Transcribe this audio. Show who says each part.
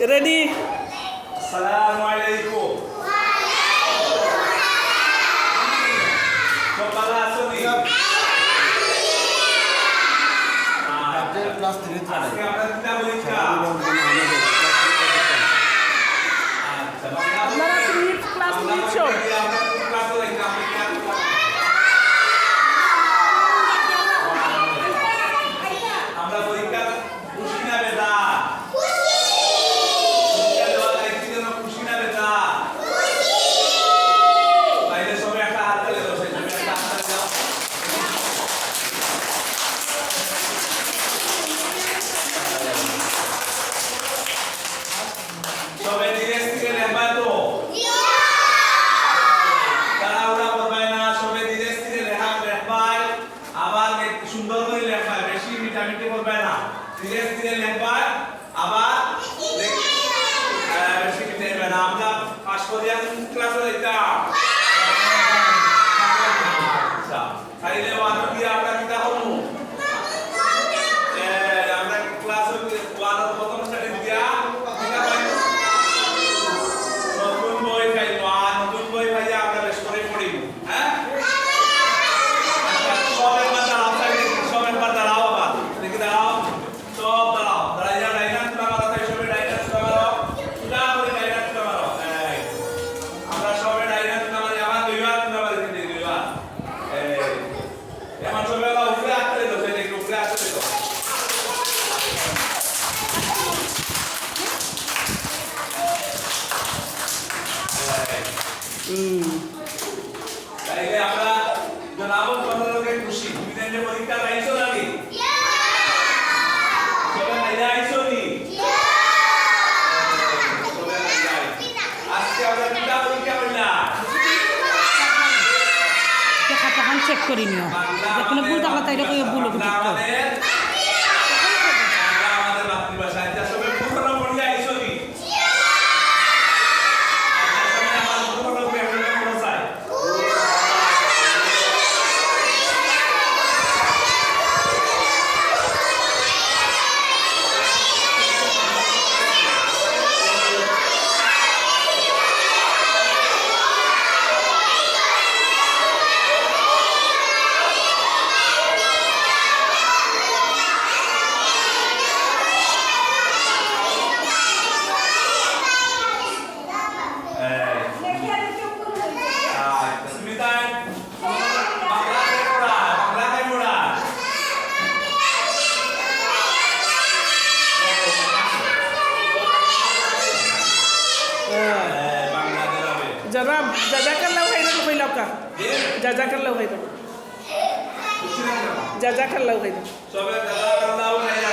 Speaker 1: Ready.
Speaker 2: আসসালামু আলাইকুম। সকালে আসুন।
Speaker 3: ক্লাস 3
Speaker 2: আজকে আমরা কিতাব পরীক্ষা। আচ্ছা
Speaker 1: আপনারা ক্লাস নিচ্ছো?
Speaker 2: আমরা পরীক্ষা খুশি না বেদা? খুশি না বেদা? তাইলে সবাই একটা হাত তালি দাও। সবাই একটা হাত তালি দাও। সবাই ধীরে ধীরে লেখবা তো? তাড়াহুড়া করবে না, সবাই ধীরে ধীরে লেখবা। আবার সুন্দর করে লেখবা, বেশি মিটামিটি করবে না। ধীরে ধীরে লেখবা, আবার বেশি মিটাইবে না। আমরা পাস করিয়া ক্লাসে যাইতাম। আচ্ছা, তাইলে ওয়ানো দিয়ে আমরা কিটা হবো? আমরা ক্লাসে ওয়ানো প্রথম স্টার্টিং দিয়া কিটা পাইবো? নতুন বই পাইবো। আর নতুন বই পাইয়া আমরা বেশ করে পড়িব। হ্যাঁ, আচ্ছা, সব একবার দাঁড়াও। সব একবার দাঁড়াও। আবার দেখি দাঁড়াও, সব দাঁড়াও। দাঁড়াইয়া ডাইনাস মারো। তাই সবাই ডাইনাস মারো। উল্টা করে ডাইনাস মারো। আমরা সবাই ডাইনাস মারি। আমার দুইবার মারি। দুইবার এমন সবাই উপরে আসতে দাও। সেটা উপরে আসতে দাও। তাইলে আমরা জনাবত বদলকে খুশি। তুমি যে পরীক্ষা আইছো নাকি? সবাই নাইয়া আইছো নি? আজকে আমরা কিটা পরীক্ষা করলাম?
Speaker 4: খাতা খান চেক করে নিও কোনো ভুল থাকলে তাইলে কই ভুল হবে ঠিক তো
Speaker 2: আমাদের মাতৃভাষা। আচ্ছা, সবাই পুরনো পড়িয়া আইছো নি?
Speaker 1: जनाब জাযাকাল্লাহু খাইরান কইলাও কা? জাযাকাল্লাহু খাইরান। জাযাকাল্লাহু খাইরান।
Speaker 2: সবাই জাযাকাল্লাহু খাইরান।